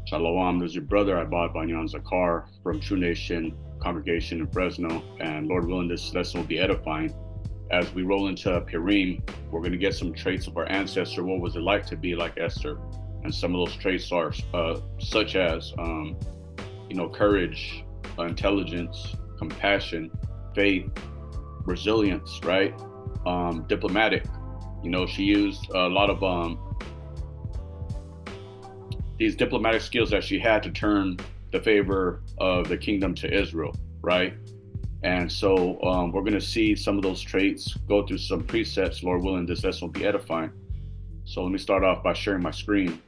Shalom, this is your brother. I bought Banyan Zakar from True Nation Congregation in Fresno. And Lord willing, this lesson will be edifying. As we roll into Purim, we're going to get some traits of our ancestor. What was it like to be like Esther? And some of those traits are such as, courage, intelligence, compassion, faith, resilience, right? Diplomatic. She used a lot of these diplomatic skills that she had to turn the favor of the kingdom to Israel, right? And so we're going to see some of those traits, go through some precepts. Lord willing, this lesson will be edifying. So let me start off by sharing my screen.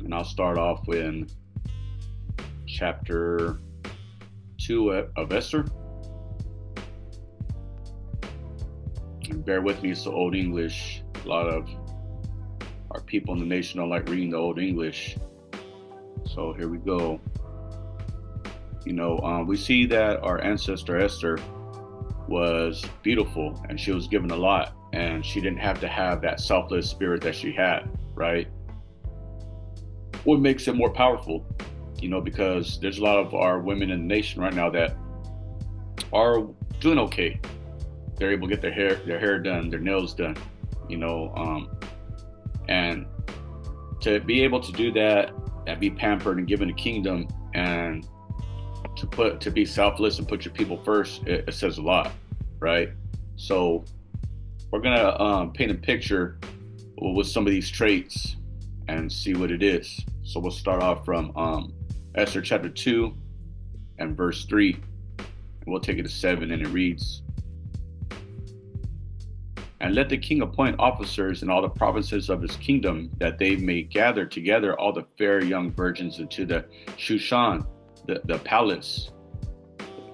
And I'll start off in chapter 2 of Esther. And bear with me, it's the Old English. A lot of our people in the nation don't like reading the Old English. So here we go. We see that our ancestor Esther was beautiful and she was given a lot, and she didn't have to have that selfless spirit that she had, right? What makes it more powerful? Because there's a lot of our women in the nation right now that are doing okay. They're able to get their hair done, their nails done, and to be able to do that and be pampered and given a kingdom, and to be selfless and put your people first, it says a lot, right? So we're gonna paint a picture with some of these traits and see what it is. So we'll start off from Esther chapter 2 and verse 3, and we'll take it to 7, and it reads, "And let the king appoint officers in all the provinces of his kingdom, that they may gather together all the fair young virgins into the Shushan, the palace,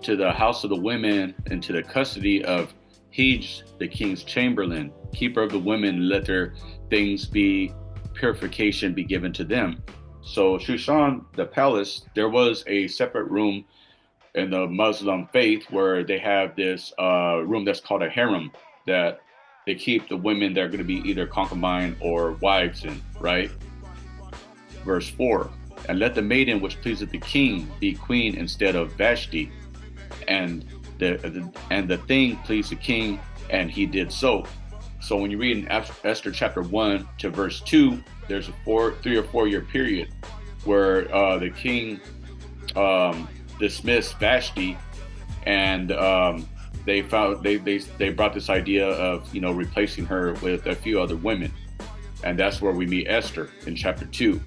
to the house of the women, and to the custody of Hej, the king's chamberlain, keeper of the women. Let their things be purification be given to them." So Shushan, the palace, there was a separate room in the Muslim faith where they have this room that's called a harem, that they keep the women that are going to be either concubine or wives in, right? Verse 4, "And let the maiden which pleaseth the king be queen instead of Vashti. And the thing pleased the king, and he did so." So when you read in Esther chapter 1 to verse 2, there's a 3 or 4 year period where the king dismissed Vashti, and they brought this idea of replacing her with a few other women, and that's where we meet Esther in chapter 2,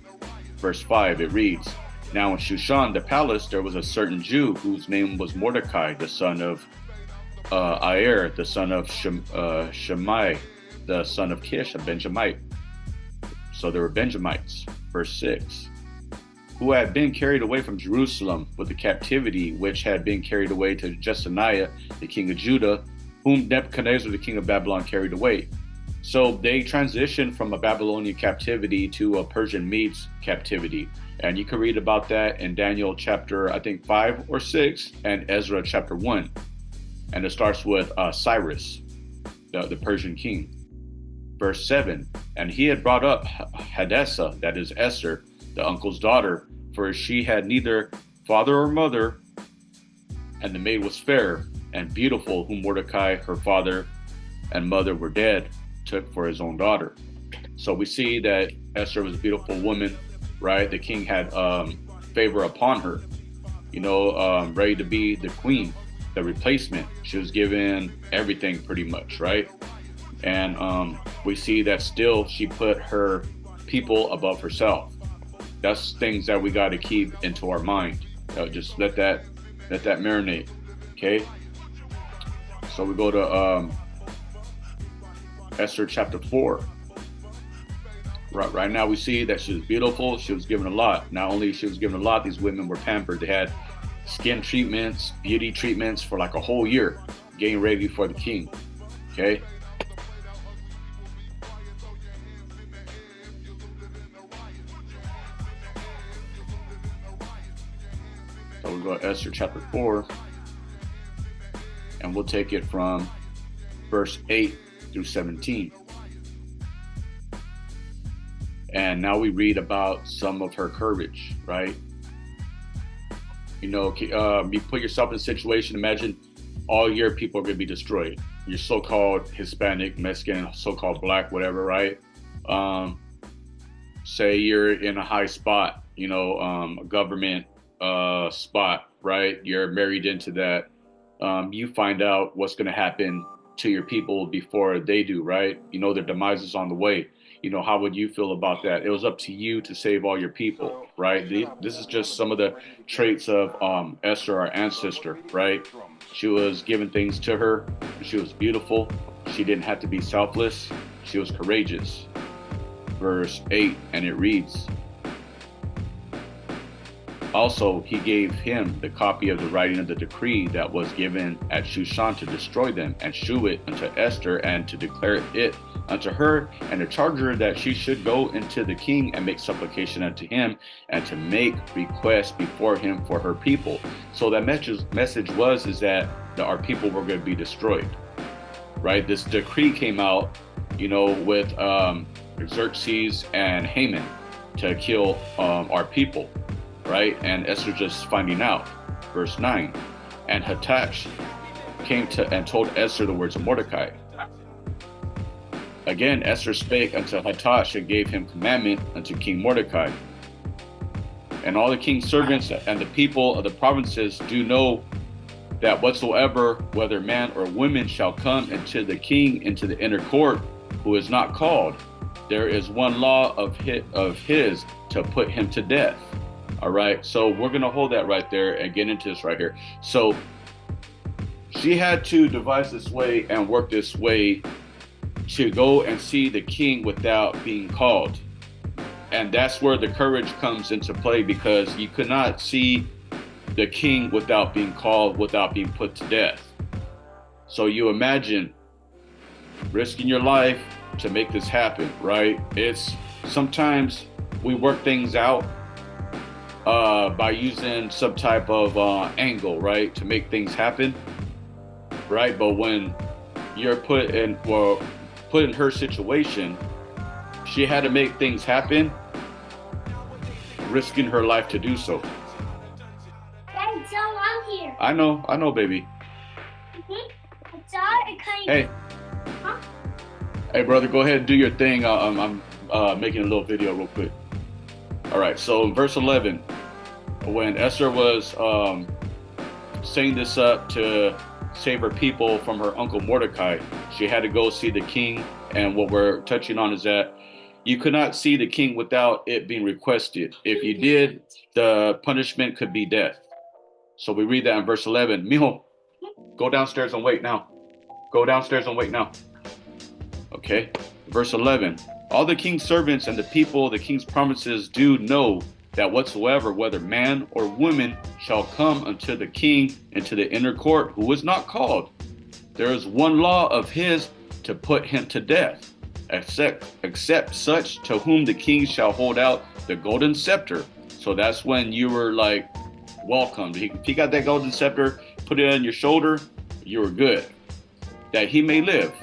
verse 5. It reads, "Now in Shushan the palace there was a certain Jew whose name was Mordecai, the son of Aer, the son of Shemai, the son of Kish, a Benjamite." So there were Benjamites. Verse 6, "Who had been carried away from Jerusalem with the captivity which had been carried away to Jeconiah, the king of Judah, whom Nebuchadnezzar, the king of Babylon, carried away." So they transitioned from a Babylonian captivity to a Persian Medes captivity. And you can read about that in Daniel chapter, I think, 5 or 6, and Ezra chapter 1. And it starts with Cyrus, the Persian king. Verse 7, "And he had brought up Hadassah, that is Esther, the uncle's daughter, for she had neither father or mother, and the maid was fair and beautiful, whom Mordecai, her father and mother were dead, took for his own daughter." So we see that Esther was a beautiful woman, right? The king had favor upon her, ready to be the queen, the replacement. She was given everything pretty much, right? And we see that still she put her people above herself. That's things that we got to keep into our mind. Just let that marinate. Okay. So we go to Esther chapter 4. Right now we see that she was beautiful. She was given a lot. Not only she was given a lot, these women were pampered. They had skin treatments, beauty treatments for like a whole year, getting ready for the king. Okay. So we'll go to Esther chapter 4, and we'll take it from verse 8 through 17. And now we read about some of her courage, right? You put yourself in a situation, imagine all your people are going to be destroyed. You're so-called Hispanic, Mexican, so-called black, whatever, right? Say you're in a high spot, a government spot, right? You're married into that. You find out what's going to happen to your people before they do, right? Their demise is on the way. How would you feel about that? It was up to you to save all your people, right? This is just some of the traits of Esther, our ancestor, right? She was given things to her. She was beautiful. She didn't have to be selfless. She was courageous. Verse 8, and it reads, also, he gave him the copy of the writing of the decree that was given at Shushan to destroy them, and shew it unto Esther, and to declare it unto her, and to charge her that she should go into the king and make supplication unto him, and to make request before him for her people. So that message is that our people were going to be destroyed, right? This decree came out, with Xerxes and Haman to kill our people. Right? And Esther just finding out. Verse 9. And Hathach came to and told Esther the words of Mordecai. Again, Esther spake unto Hathach and gave him commandment unto King Mordecai. And all the king's servants and the people of the provinces do know that whatsoever, whether man or woman, shall come into the king into the inner court, who is not called, there is one law of his to put him to death. All right, so we're going to hold that right there and get into this right here. So she had to devise this way and work this way to go and see the king without being called. And that's where the courage comes into play, because you could not see the king without being called, without being put to death. So you imagine risking your life to make this happen, right? It's sometimes we work things out by using some type of angle, right, to make things happen, right? But when you're put in her situation, she had to make things happen, risking her life to do so. Daddy, Joe, I'm here. I know, baby. Hey. Huh? Hey, brother, go ahead and do your thing. I'm making a little video real quick. All right, so in verse 11, when Esther was saying this up to save her people from her uncle Mordecai, she had to go see the king. And what we're touching on is that you could not see the king without it being requested. If you did, the punishment could be death. So we read that in verse 11. Mijo, go downstairs and wait now. Go downstairs and wait now. Okay, verse 11. All the king's servants and the people, the king's promises do know that whatsoever, whether man or woman, shall come unto the king into the inner court, who is not called, there is one law of his to put him to death, except such to whom the king shall hold out the golden scepter. So that's when you were like welcomed. If he got that golden scepter, put it on your shoulder, you were good, that he may live.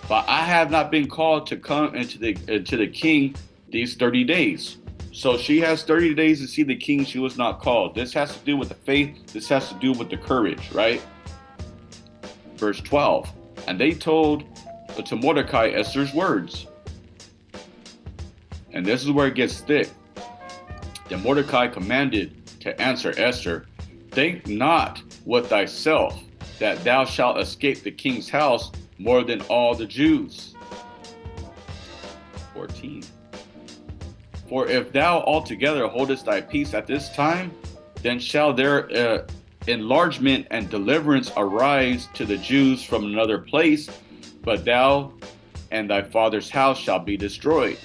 But I have not been called to come into the king these 30 days. So she has 30 days to see the king. She was not called. This has to do with the faith. This has to do with the courage, right? Verse 12. And they told to Mordecai Esther's words. And this is where it gets thick. Then Mordecai commanded to answer Esther, think not with thyself that thou shalt escape the king's house more than all the Jews. 14. For if thou altogether holdest thy peace at this time, then shall there enlargement and deliverance arise to the Jews from another place, but thou and thy father's house shall be destroyed.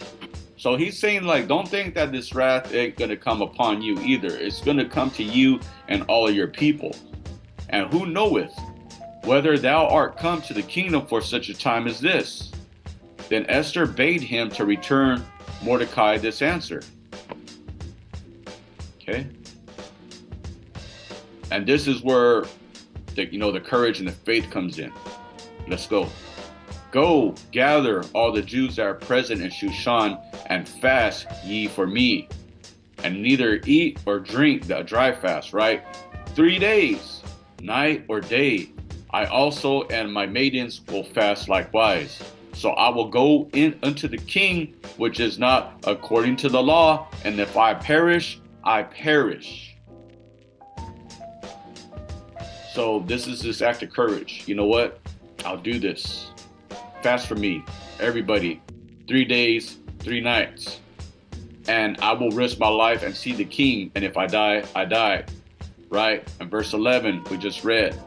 So he's saying, like, don't think that this wrath ain't going to come upon you either. It's going to come to you and all of your people. And who knoweth whether thou art come to the kingdom for such a time as this? Then Esther bade him to return Mordecai this answer. Okay. And this is where the courage and the faith comes in. Let's go. Go, gather all the Jews that are present in Shushan, and fast ye for me. And neither eat or drink the dry fast, right? 3 days, night or day. I also and my maidens will fast likewise. So I will go in unto the king, which is not according to the law. And if I perish, I perish. So this is this act of courage. You know what? I'll do this. Fast for me, everybody. 3 days, 3 nights. And I will risk my life and see the king. And if I die, I die. Right? And verse 11, we just read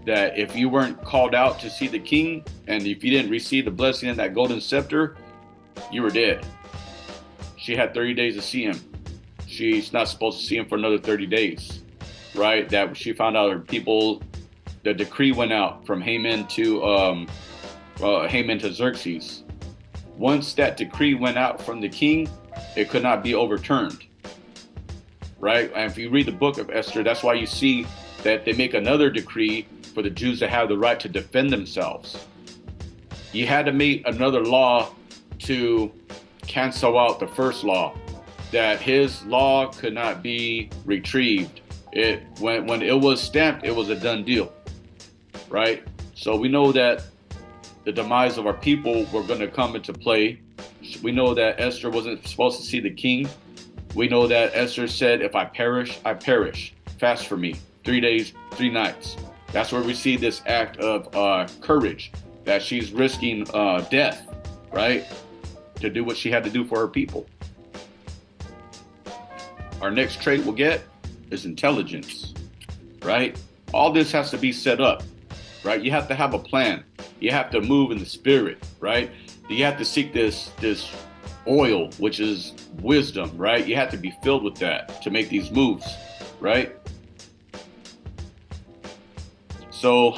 that if you weren't called out to see the king, and if you didn't receive the blessing in that golden scepter, you were dead. She had 30 days to see him. She's not supposed to see him for another 30 days. Right? That she found out her people, the decree went out from Haman to Xerxes. Once that decree went out from the king, it could not be overturned. Right? And if you read the book of Esther, that's why you see that they make another decree for the Jews to have the right to defend themselves. You had to make another law to cancel out the first law, that his law could not be retrieved. When it was stamped, it was a done deal. Right? So we know that the demise of our people were going to come into play. We know that Esther wasn't supposed to see the king. We know that Esther said, if I perish, I perish. Fast for me. 3 days, 3 nights. That's where we see this act of courage, that she's risking death, right? To do what she had to do for her people. Our next trait we'll get is intelligence, right? All this has to be set up, right? You have to have a plan. You have to move in the spirit, right? You have to seek this oil, which is wisdom, right? You have to be filled with that to make these moves, right? So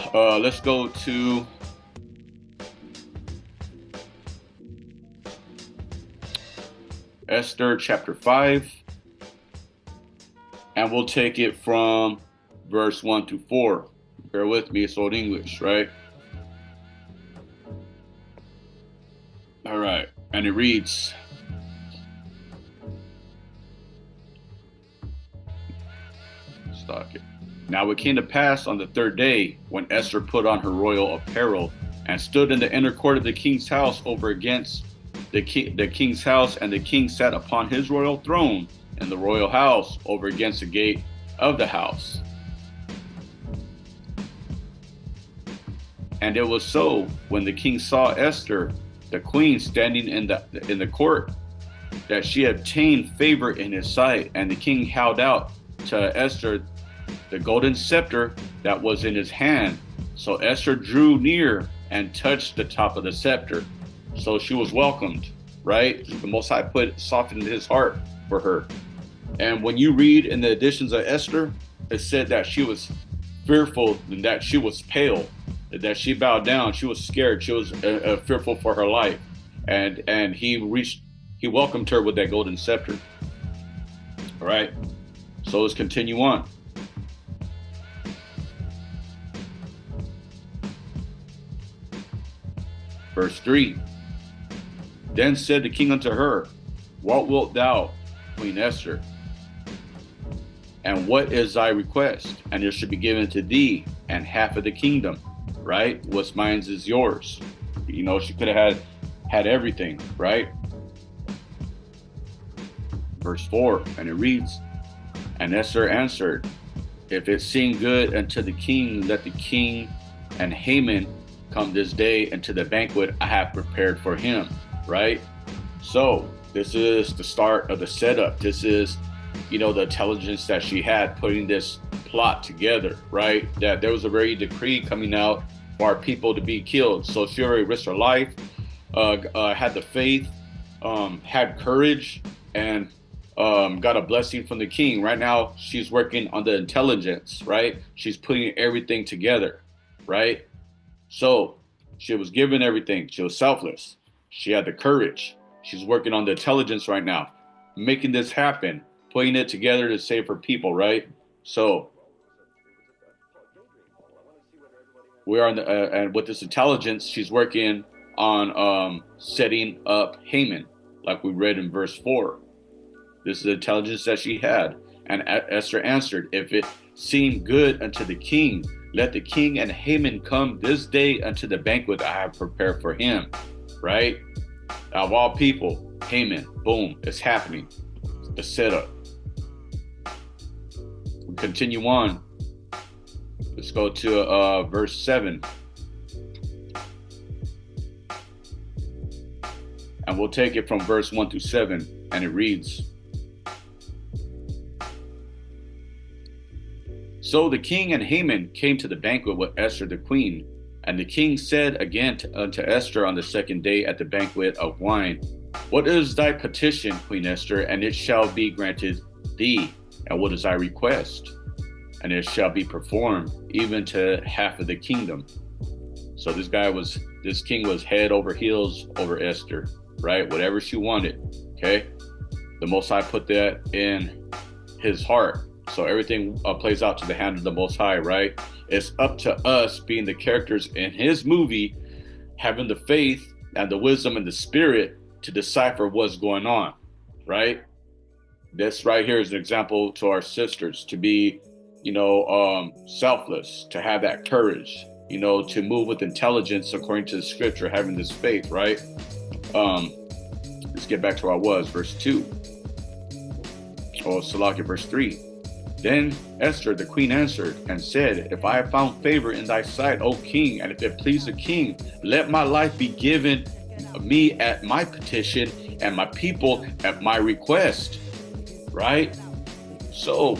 let's go to Esther chapter 5, and we'll take it from verse 1 to 4. Bear with me, it's Old English, right? All right, and it reads, stock it. Now it came to pass on the 3rd day, when Esther put on her royal apparel and stood in the inner court of the king's house over against the king's house, and the king sat upon his royal throne in the royal house over against the gate of the house. And it was so, when the king saw Esther, the queen, standing in the court, that she obtained favor in his sight, and the king held out to Esther the golden scepter that was in his hand. So Esther drew near and touched the top of the scepter. So she was welcomed, right? The Most High softened his heart for her. And when you read in the editions of Esther, it said that she was fearful and that she was pale, that she bowed down, she was scared, she was fearful for her life. And he welcomed her with that golden scepter. All right, so let's continue on. Verse 3. Then said the king unto her, what wilt thou, Queen Esther? And what is thy request? And it should be given to thee, and half of the kingdom, right? What's mine is yours. You know, she could have had everything, right? Verse 4, and it reads, and Esther answered, if it seem good unto the king, let the king and Haman come this day into the banquet I have prepared for him, right? So this is the start of the setup. This is, you know, the intelligence that she had putting this plot together, right? That there was a very decree coming out for our people to be killed. So she already risked her life, had the faith, had courage, and got a blessing from the king. Right now, she's working on the intelligence, right? She's putting everything together, right? So she was given everything. She was selfless. She had the courage. She's working on the intelligence right now, making this happen, putting it together to save her people, right? So we are in the, and with this intelligence, she's working on setting up Haman, like we read in verse 4. This is the intelligence that she had. And Esther answered, if it seem good unto the king, let the king and Haman come this day unto the banquet I have prepared for him. Right? Of all people, Haman, boom, it's happening. The setup. We continue on. Let's go to verse 7. And we'll take it from verse 1 through 7. And it reads, so the king and Haman came to the banquet with Esther the queen. And the king said again unto Esther on the second day at the banquet of wine, what is thy petition, Queen Esther? And it shall be granted thee. And what is thy request? And it shall be performed, even to half of the kingdom. So this king was head over heels over Esther, right? Whatever she wanted, okay? The Most High put that in his heart. So everything plays out to the hand of the Most High, right? It's up to us, being the characters in his movie, having the faith and the wisdom and the spirit to decipher what's going on, right? This right here is an example to our sisters to be, selfless, to have that courage, to move with intelligence according to the scripture, having this faith, right? Let's get back to where I was, verse 2. Salakia, verse 3. Then Esther the queen answered and said, if I have found favor in thy sight, O king, and if it please the king, let my life be given me at my petition and my people at my request. Right? So,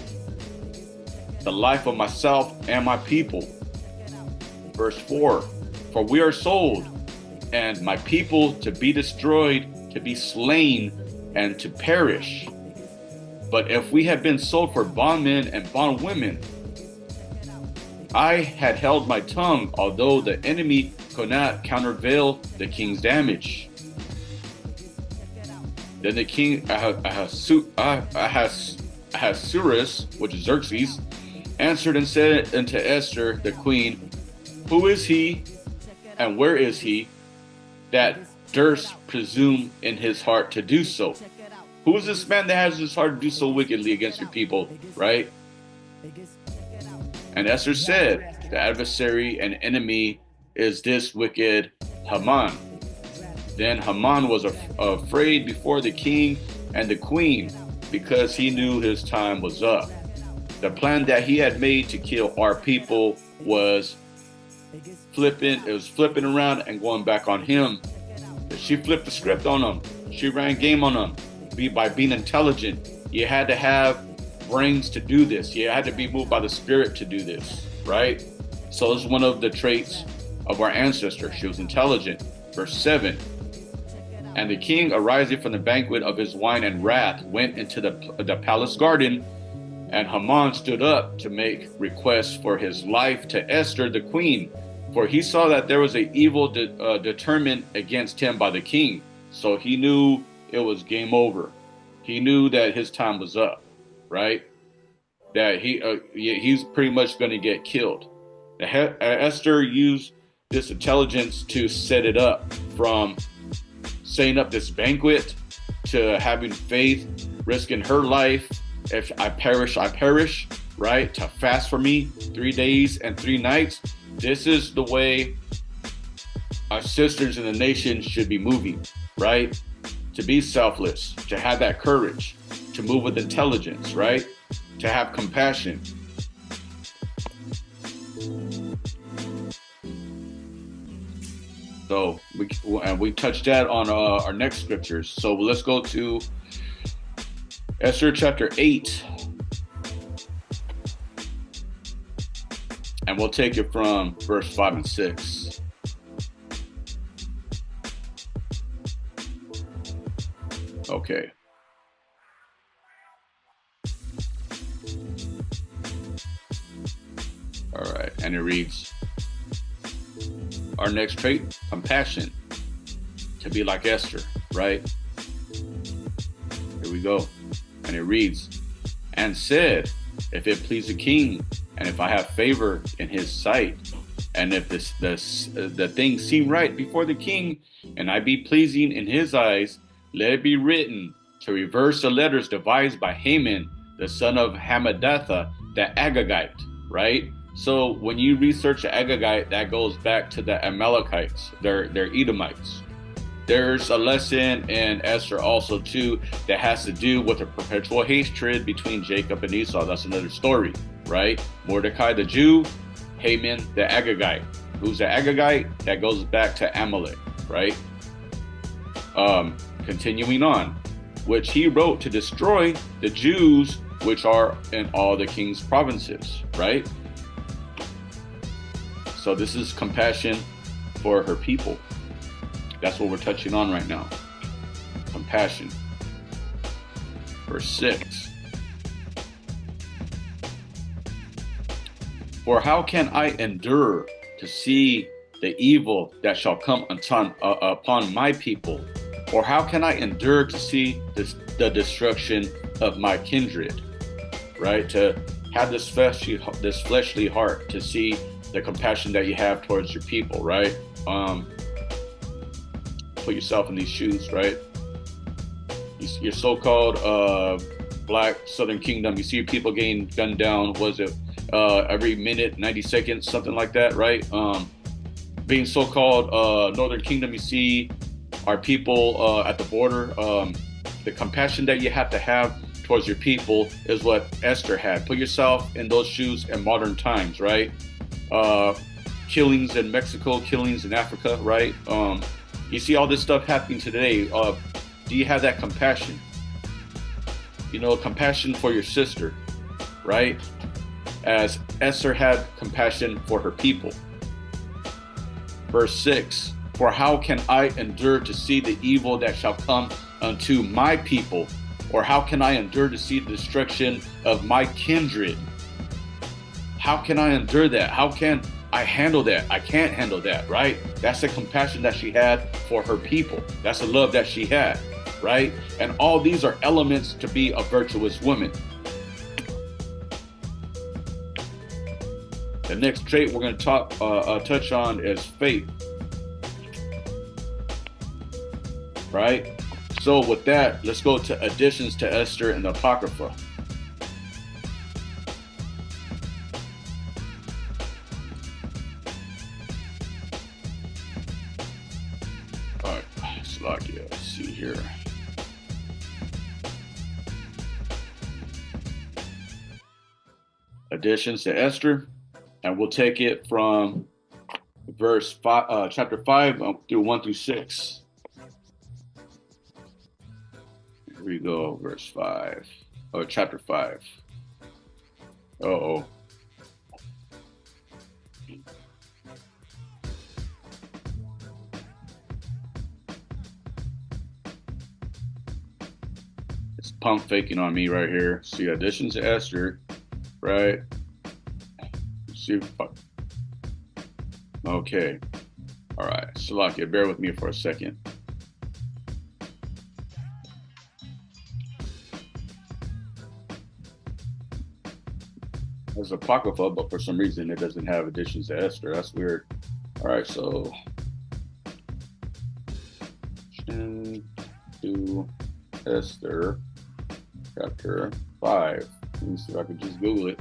the life of myself and my people. Verse 4, for we are sold, and my people to be destroyed, to be slain, and to perish. But if we had been sold for bondmen and bondwomen, I had held my tongue, although the enemy could not countervail the king's damage. Then the king Ahasuerus, which is Xerxes, answered and said unto Esther the queen, who is he and where is he that durst presume in his heart to do so? Who is this man that has his heart to do so wickedly against your people, right? And Esther said, the adversary and enemy is this wicked Haman. Then Haman was afraid before the king and the queen, because he knew his time was up. The plan that he had made to kill our people was flipping around and going back on him. She flipped the script on him. She ran game on him. By being intelligent, you had to have brains to do this. You had to be moved by the spirit to do this, right? So it's one of the traits of our ancestor. She was intelligent. Verse 7. And the king, arising from the banquet of his wine and wrath, went into the palace garden, and Haman stood up to make requests for his life to Esther the queen, for he saw that there was an evil determined against him by the king. So he knew it was game over. He knew that his time was up, right? That he's pretty much going to get killed. Esther used this intelligence to set it up, from setting up this banquet to having faith, risking her life. If I perish, I perish, right? To fast for me 3 days and 3 nights. This is the way our sisters in the nation should be moving, right? To be selfless, to have that courage, to move with intelligence, right? To have compassion. So we touched that on our next scriptures. So let's go to Esther chapter 8. And we'll take it from verse 5 and 6. Okay. All right. And it reads, our next trait, compassion, to be like Esther, right? Here we go. And it reads, and said, if it please the king, and if I have favor in his sight, And if the thing seem right before the king, and I be pleasing in his eyes, let it be written to reverse the letters devised by Haman, the son of Hammedatha, the Agagite, right? So when you research the Agagite, that goes back to the Amalekites, they're Edomites. There's a lesson in Esther also too that has to do with the perpetual hatred between Jacob and Esau. That's another story, right? Mordecai the Jew, Haman the Agagite. Who's the Agagite? That goes back to Amalek, right? Continuing on, which he wrote to destroy the Jews which are in all the king's provinces, right? So this is compassion for her people. That's what we're touching on right now. Compassion. Verse 6. For how can I endure to see the evil that shall come upon my people? Or how can I endure to see the destruction of my kindred? Right? To have this fleshly heart, to see the compassion that you have towards your people, right? Put yourself in these shoes, right? Your so-called black Southern Kingdom, you see people getting gunned down, was it every minute, 90 seconds, something like that, right? Being so-called Northern Kingdom, you see our people at the border. The compassion that you have to have towards your people is what Esther had. Put yourself in those shoes in modern times, right? Killings in Mexico, killings in Africa, right? You see all this stuff happening today. Do you have that compassion? You know, compassion for your sister, right? As Esther had compassion for her people. Verse 6, for how can I endure to see the evil that shall come unto my people? Or how can I endure to see the destruction of my kindred? How can I endure that? How can I handle that? I can't handle that, right? That's the compassion that she had for her people. That's the love that she had, right? And all these are elements to be a virtuous woman. The next trait we're going to touch on is faith, right? So with that, let's go to additions to Esther and the Apocrypha. All right, Slovakia, let's see here. Additions to Esther, and we'll take it from verse 5, chapter 5 through 1 through 6. Here we go, verse 5, or chapter 5. Uh-oh. It's pump faking on me right here. See, additions to Esther, right? See, okay. All right, Salakia, bear with me for a second. There's Apocrypha, but for some reason it doesn't have additions to Esther. That's weird. All right, so to Esther, chapter 5. Let me see if I can just Google it.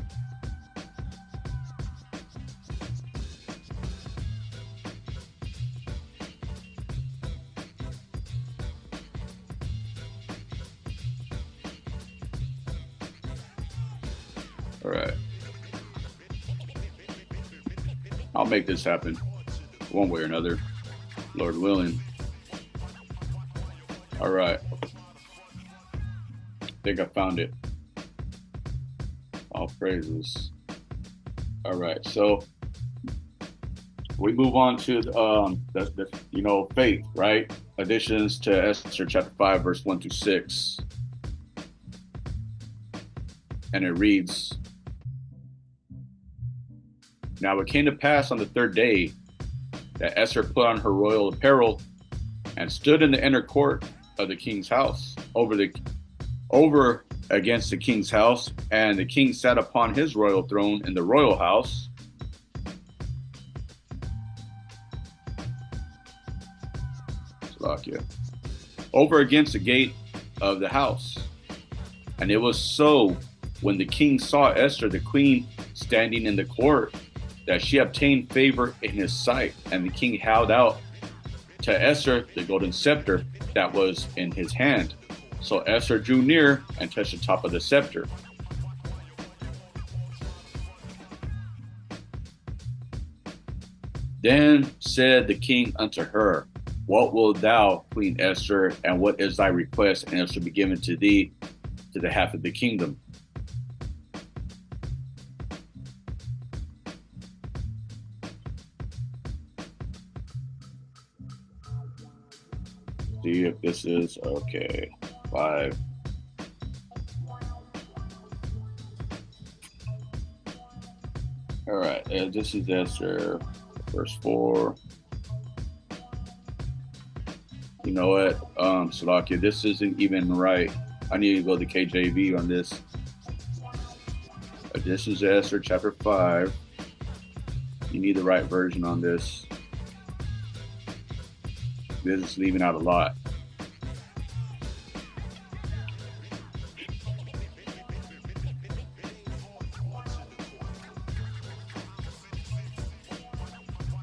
All right. I'll make this happen one way or another, Lord willing. All right. I think I found it. All praises. All right. So we move on to the faith, right? Additions to Esther chapter 5, verse 1 through 6. And it reads, now it came to pass on the third day that Esther put on her royal apparel and stood in the inner court of the king's house over against the king's house, and the king sat upon his royal throne in the royal house. Slovakia, over against the gate of the house. And it was so, when the king saw Esther, the queen, standing in the court, that she obtained favor in his sight. And the king held out to Esther the golden scepter that was in his hand. So Esther drew near and touched the top of the scepter. Then said the king unto her, What wilt thou, Queen Esther, and what is thy request? And it shall be given to thee to the half of the kingdom. See if this is okay. 5. All right, this is Esther, verse 4. You know what, Slovakia, this isn't even right. I need to go to KJV on this. This is Esther chapter 5. You need the right version on this. This is leaving out a lot.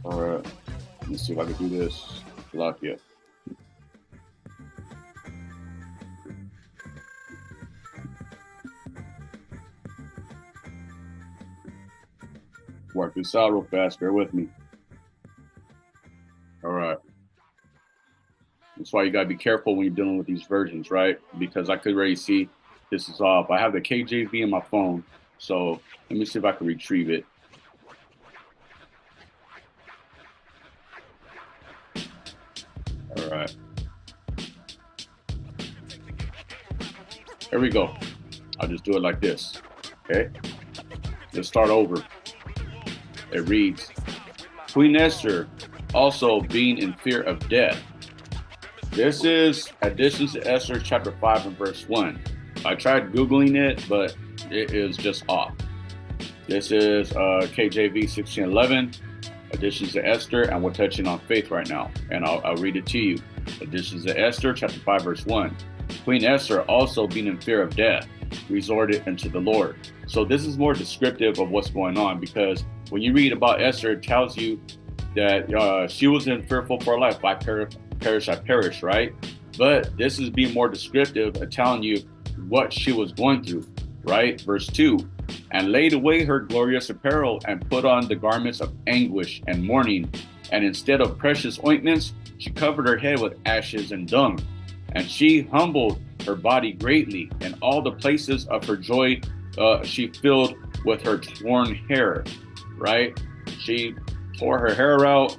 All right, let's see if I can do this. Slovakia. Work this out real fast. Bear with me. All right. That's why you got to be careful when you're dealing with these versions, right? Because I could already see this is off. I have the KJV in my phone. So let me see if I can retrieve it. All right. Here we go. I'll just do it like this. Okay. Let's start over. It reads, Queen Esther also being in fear of death. This is additions to Esther chapter 5 and verse 1. I tried Googling it, but it is just off. This is KJV 1611, additions to Esther, and we're touching on faith right now. And I'll read it to you. Additions to Esther chapter 5 verse 1. Queen Esther also being in fear of death, resorted unto the Lord. So this is more descriptive of what's going on, because when you read about Esther, it tells you that she was in fearful for her life. If I perish, I perish, right? But this is being more descriptive of telling you what she was going through, right? Verse 2, and laid away her glorious apparel and put on the garments of anguish and mourning. And instead of precious ointments, she covered her head with ashes and dung. And she humbled her body greatly, and all the places of her joy she filled with her torn hair, right? She tore her hair out,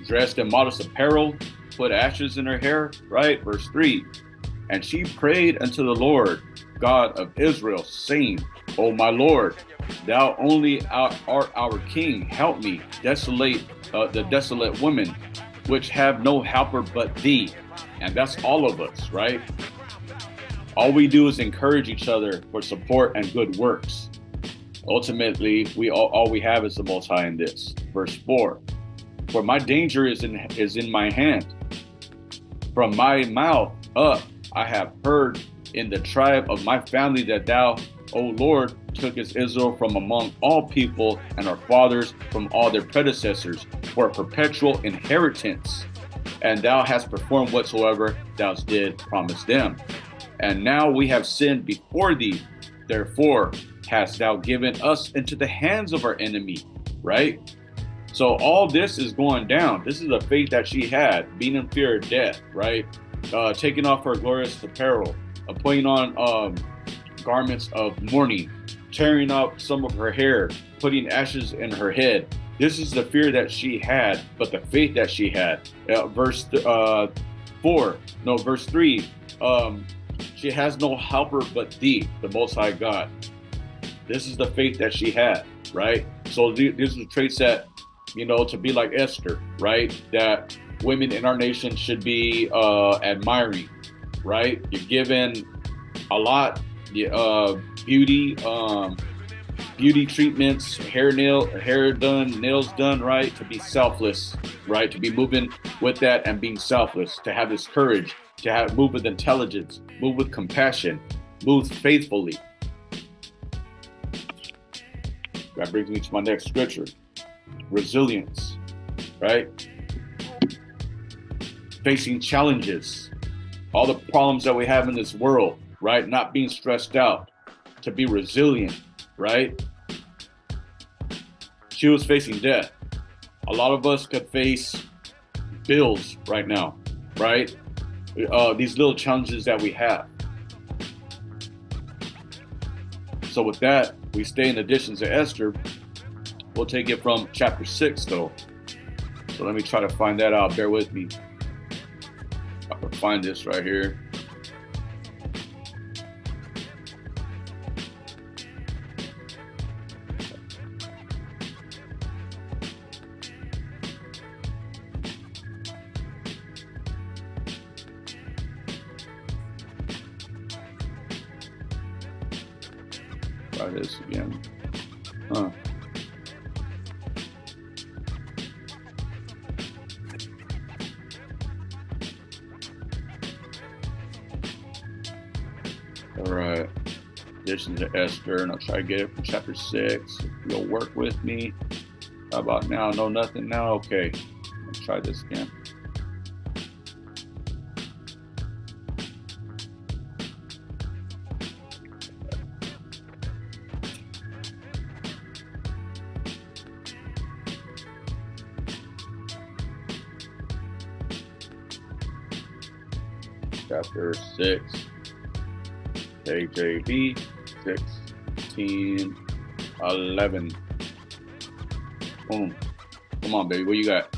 dressed in modest apparel, put ashes in her hair, right? Verse 3, and she prayed unto the Lord, God of Israel, saying, O my Lord, thou only art our king, help me, the desolate women, which have no helper but thee. And that's all of us, right? All we do is encourage each other for support and good works. Ultimately, all we have is the Most High in this. Verse 4, for my danger is in my hand. From my mouth up I have heard in the tribe of my family that thou, O Lord, tookest Israel from among all people and our fathers from all their predecessors for a perpetual inheritance. And thou hast performed whatsoever thou did promise them. And now we have sinned before thee. Therefore hast thou given us into the hands of our enemy, right? So all this is going down. This is a faith that she had, being in fear of death, right? Taking off her glorious apparel, putting on garments of mourning, tearing up some of her hair, putting ashes in her head. This is the fear that she had, but the faith that she had. Verse 3, she has no helper but thee, the Most High God. This is the faith that she had, right? So these are the traits that, to be like Esther, right? That women in our nation should be admiring, right? You're given a lot, beauty beauty treatments, hair done, nails done, right? To be selfless, right? To be moving with that and being selfless, to have this courage, to have move with intelligence, move with compassion, move faithfully. That brings me to my next scripture. Resilience, right? Facing challenges, all the problems that we have in this world, right? Not being stressed out, to be resilient, right? She was facing death. A lot of us could face bills right now, right? These little challenges that we have. So with that, we stay in additions to Esther. We'll take it from chapter 6, though. So let me try to find that out. Bear with me. I can find this right here. Try this again. All right. Addition to Esther, and I'll try to get it from chapter 6. If you'll work with me. How about now? No, nothing now? Okay. Let's try this again. Chapter 6, KJV 16:11. Boom. Come on, baby. What you got?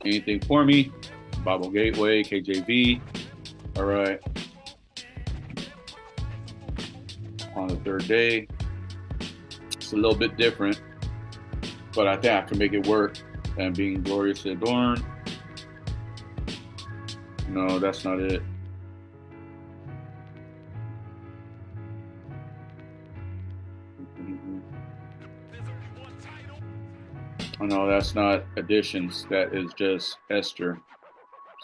Anything for me? Bible Gateway, KJV. All right. On the third day. It's a little bit different, but I think I can make it work. And being gloriously adorned. No, that's not it. Oh no, that's not additions. That is just Esther.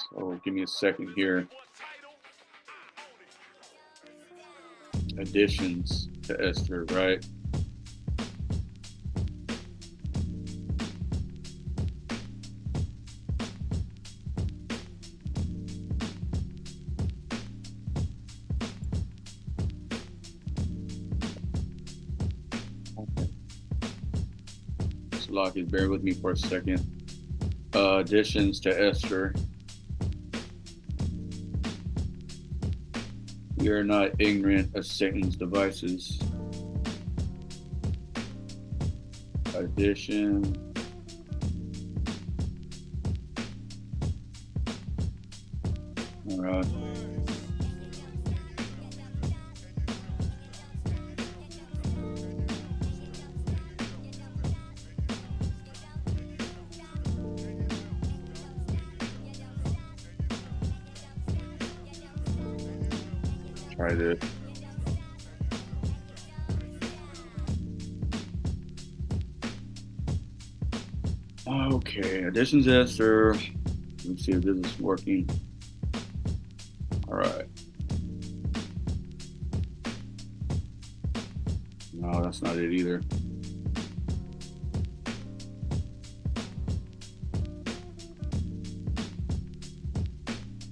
So give me a second here. Additions to Esther, right? Locky, bear with me for a second. Additions to Esther. We are not ignorant of Satan's devices. Addition. All right. Try this. Okay, additions to Esther. Let's see if this is working. All right. No, that's not it either.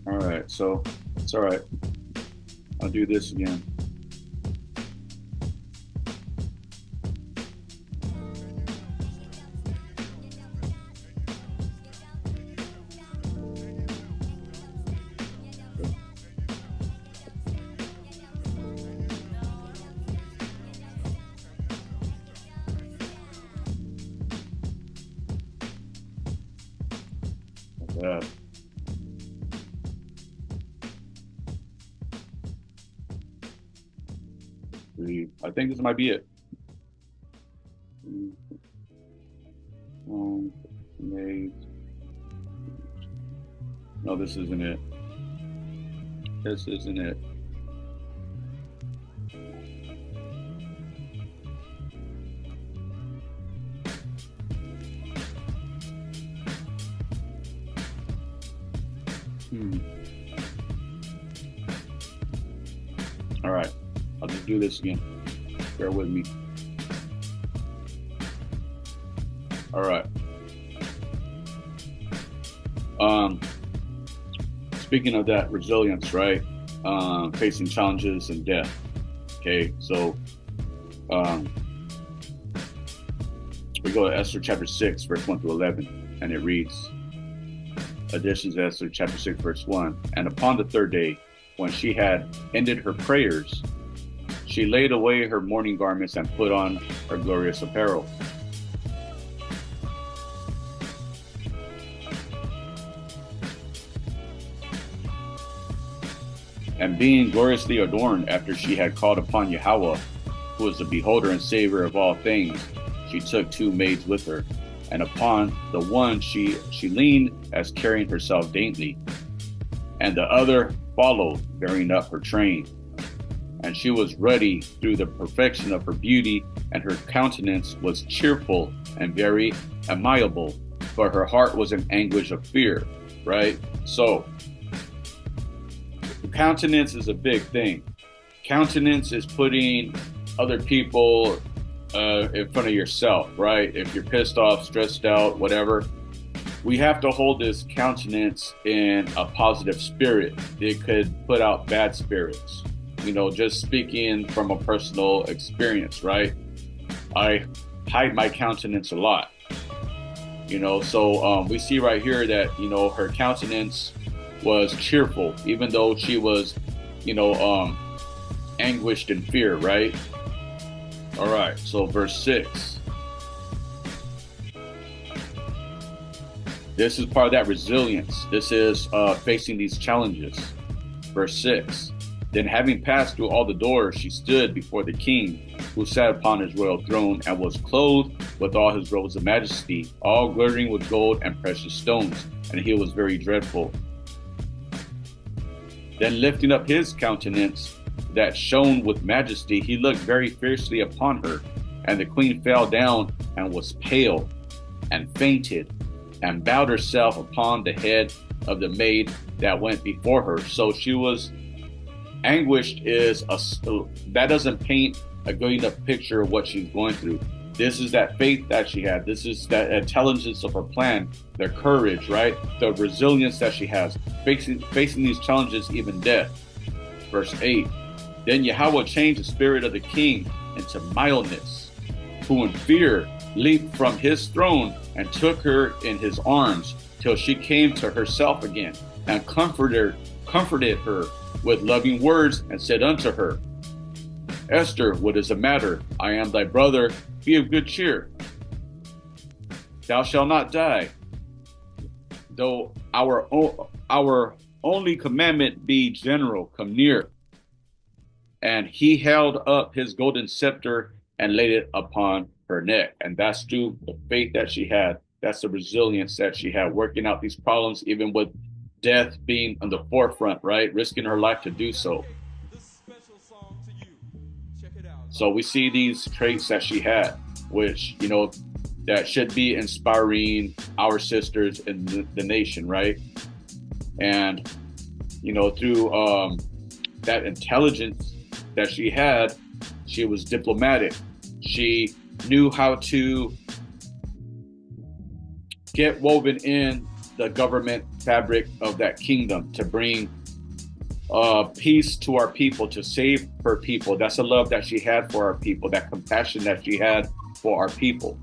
All right, so it's all right. I'll do this again. Like that. I think this might be it. No, this isn't it. This isn't it. Hmm. All right, I'll just do this again. Bear with me. All right. Speaking of that resilience, right? Facing challenges and death. Okay, so we go to Esther chapter 6, verse 1 through 11, and it reads, additions to Esther chapter 6, verse 1. And upon the third day, when she had ended her prayers, she laid away her mourning garments and put on her glorious apparel. And being gloriously adorned after she had called upon Yahweh, who is the beholder and savior of all things, she took 2 maids with her. And upon the one she leaned as carrying herself daintily, and the other followed, bearing up her train. And she was ruddy through the perfection of her beauty, and her countenance was cheerful and very amiable, but her heart was in anguish of fear, right? So, countenance is a big thing. Countenance is putting other people in front of yourself, right? If you're pissed off, stressed out, whatever, we have to hold this countenance in a positive spirit. It could put out bad spirits. Just speaking from a personal experience, right? I hide my countenance a lot, so we see right here that, her countenance was cheerful, even though she was, anguished in fear, right? All right, so verse 6. This is part of that resilience. This is facing these challenges. Verse 6. Then having passed through all the doors, she stood before the king, who sat upon his royal throne, and was clothed with all his robes of majesty, all glittering with gold and precious stones, and he was very dreadful. Then lifting up his countenance, that shone with majesty, he looked very fiercely upon her, and the queen fell down and was pale and fainted, and bowed herself upon the head of the maid that went before her. So she was anguished. That doesn't paint a good enough picture of what she's going through. This is that faith that she had. This is that intelligence of her plan, the courage, right? The resilience that she has, facing these challenges, even death. Verse 8. Then Yahweh changed the spirit of the king into mildness, who in fear leaped from his throne and took her in his arms till she came to herself again, and comforted her with loving words, and said unto her, Esther, what is the matter? I am thy brother. Be of good cheer. Thou shalt not die. Though our only commandment be general, come near. And he held up his golden scepter and laid it upon her neck. And that's through the faith that she had. That's the resilience that she had, working out these problems, even with death being on the forefront, right? Risking her life to do so. So we see these traits that she had, which, that should be inspiring our sisters in the nation, right? And, through that intelligence that she had, she was diplomatic. She knew how to get woven in the government fabric of that kingdom to bring peace to our people, to save her people. That's the love that she had for our people, that compassion that she had for our people.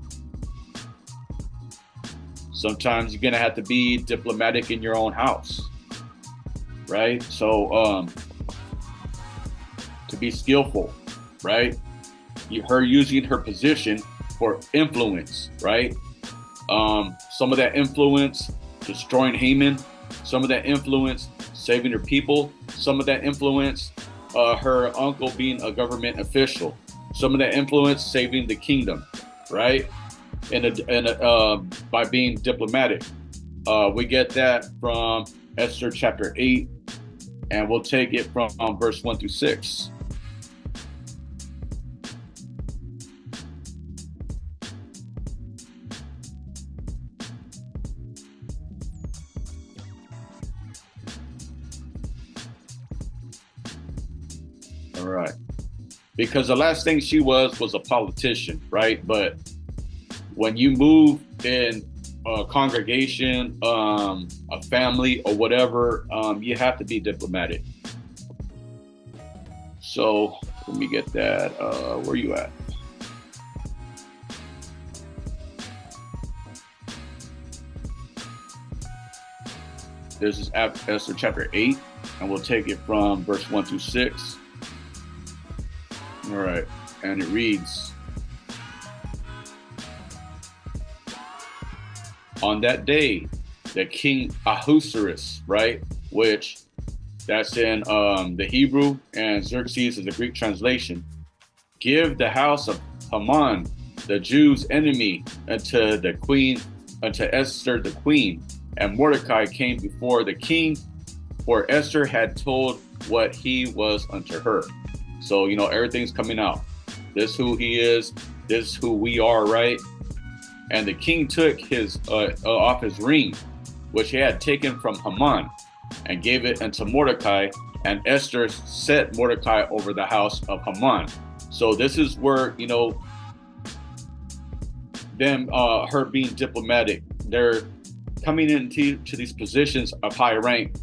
Sometimes you're going to have to be diplomatic in your own house, right? So to be skillful, right? Her using her position for influence, right? Some of that influence destroying Haman, some of that influence saving her people, some of that influence her uncle being a government official, some of that influence saving the kingdom, right? By being diplomatic. We get that from Esther chapter 8, and we'll take it from verse 1 through 6. All right. Because the last thing she was a politician, right? But when you move in a congregation, a family, or whatever, you have to be diplomatic. So let me get that. Where you at? This is Esther chapter 8, and we'll take it from verse 1 through 6. All right, and it reads, on that day, the king Ahasuerus, right, which that's in the Hebrew, and Xerxes is the Greek translation, give the house of Haman, the Jews' enemy, unto the queen, unto Esther the queen. And Mordecai came before the king, for Esther had told what he was unto her. So, you know, everything's coming out. This who he is, this who we are, right? And the king took his off his ring, which he had taken from Haman, and gave it unto Mordecai. And Esther set Mordecai over the house of Haman. So this is where, you know, her being diplomatic, they're coming into these positions of high rank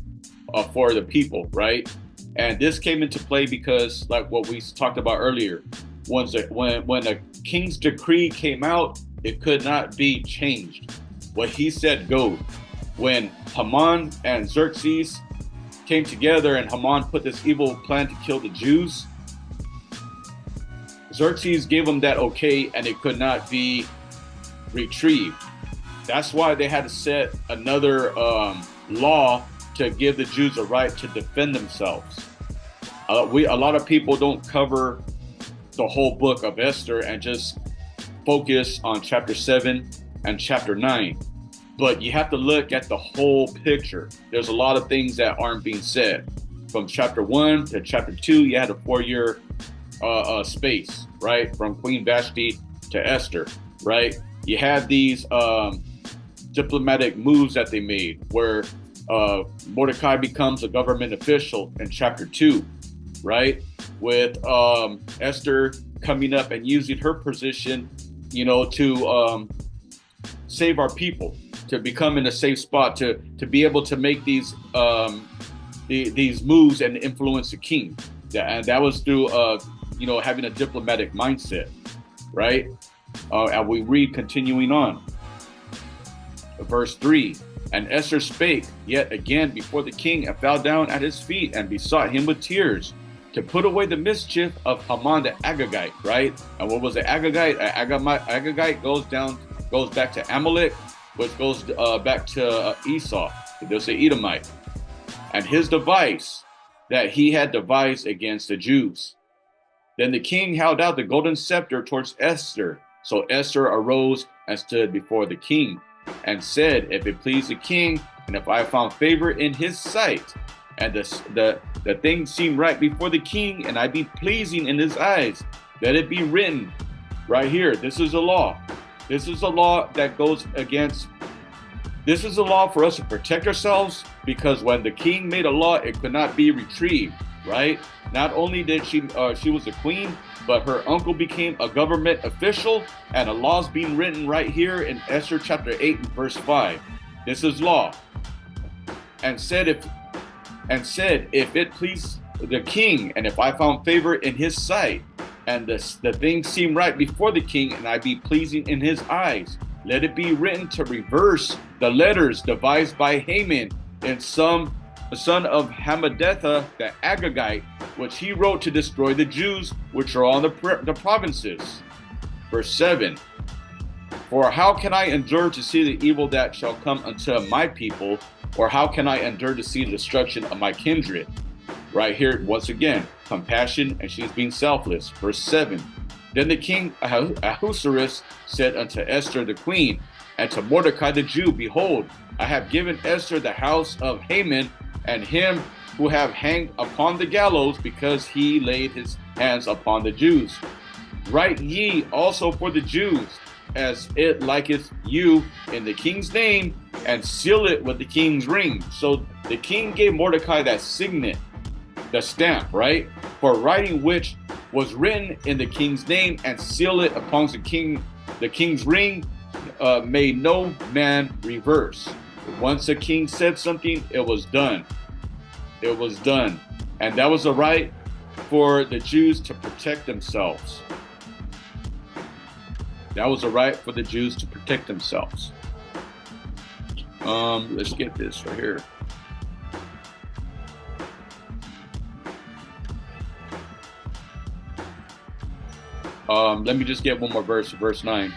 for the people, right? And this came into play because, like what we talked about earlier, when a king's decree came out, it could not be changed. What he said goes. When Haman and Xerxes came together and Haman put this evil plan to kill the Jews, Xerxes gave them that okay, and it could not be retrieved. That's why they had to set another law to give the Jews a right to defend themselves. A lot of people don't cover the whole book of Esther and just focus on chapter 7 and chapter 9. But you have to look at the whole picture. There's a lot of things that aren't being said. From chapter 1 to chapter 2, you had a 4-year space, right? From Queen Vashti to Esther, right? You had these diplomatic moves that they made where Mordecai becomes a government official in chapter 2, right? With Esther coming up and using her position, you know, to save our people, to become in a safe spot, to be able to make these moves and influence the king. And that was through, you know, having a diplomatic mindset, right? And we read continuing on. Verse 3, and Esther spake yet again before the king, and fell down at his feet, and besought him with tears, to put away the mischief of Haman the Agagite, right? And what was the Agagite? Agagite goes back to Amalek, which goes back to Esau, they'll say Edomite, and his device that he had devised against the Jews. Then the king held out the golden scepter towards Esther. So Esther arose and stood before the king, and said, if it please the king, and if I found favor in his sight, and the thing seemed right before the king, and I be pleasing in his eyes, let it be written right here. This is a law. This is a law that goes against, this is a law for us to protect ourselves, because when the king made a law, it could not be retrieved, right? Not only did she was a queen, but her uncle became a government official, and a law's being written right here in Esther chapter 8 and verse 5. This is law. And said, if it please the king, and if I found favor in his sight, and the thing seemed right before the king, and I be pleasing in his eyes, let it be written to reverse the letters devised by Haman and the son of Hammedatha the Agagite, which he wrote to destroy the Jews which are on the provinces. Verse 7, for how can I endure to see the evil that shall come unto my people, or how can I endure to see the destruction of my kindred? Right here, once again, compassion, and she's being selfless. Verse 7, then the king Ahasuerus said unto Esther the queen, and to Mordecai the Jew, behold, I have given Esther the house of Haman, and him who have hanged upon the gallows, because he laid his hands upon the Jews. Write ye also for the Jews, as it liketh you, in the king's name, and seal it with the king's ring. So the king gave Mordecai that signet, the stamp, right? For writing which was written in the king's name and seal it upon the king's ring, may no man reverse. Once the king said something, it was done. It was done. And that was a right for the Jews to protect themselves. That was a right for the Jews to protect themselves. Let's get this right here. Let me just get one more verse, verse 9.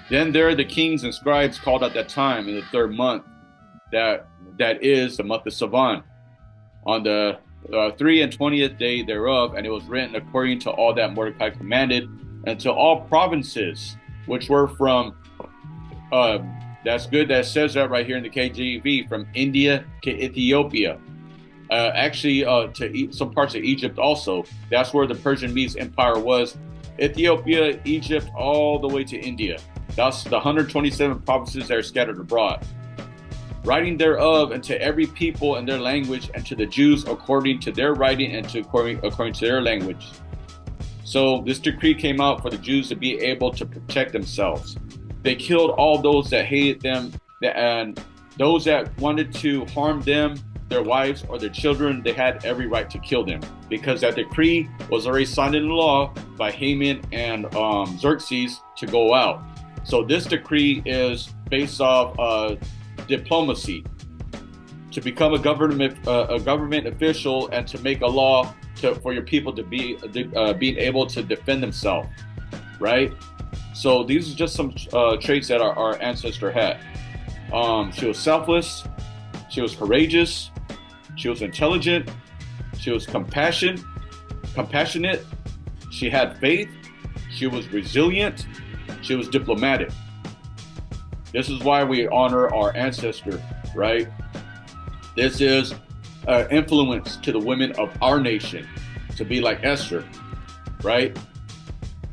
Then there the kings and scribes called at that time in the 3rd month, that is the month of Sivan, on the 23rd day thereof, and it was written according to all that Mordecai commanded, and to all provinces which were from, that's good that says that right here in the KJV, from India to Ethiopia. Actually, to some parts of Egypt also. That's where the Persian Medes Empire was. Ethiopia, Egypt, all the way to India. That's the 127 provinces that are scattered abroad. Writing thereof unto every people in their language, and to the Jews according to their writing and according to their language. So this decree came out for the Jews to be able to protect themselves. They killed all those that hated them, and those that wanted to harm them, their wives or their children, they had every right to kill them, because that decree was already signed into law by Haman and Xerxes to go out. So this decree is based off diplomacy, to become a government official and to make a law for your people to be being able to defend themselves, right? So these are just some traits that our ancestor had. She was selfless, she was courageous, she was intelligent, she was compassionate, she had faith, she was resilient, she was diplomatic. This is why we honor our ancestor, right? This is influence to the women of our nation to be like Esther, right?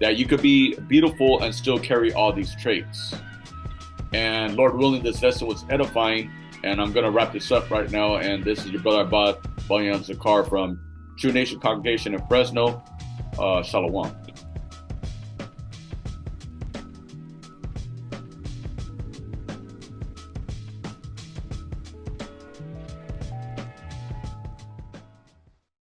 That you could be beautiful and still carry all these traits. And Lord willing, this lesson was edifying, and I'm going to wrap this up right now. And this is your brother Abad Banyan Zakar from True Nation Congregation in Fresno. Shalom.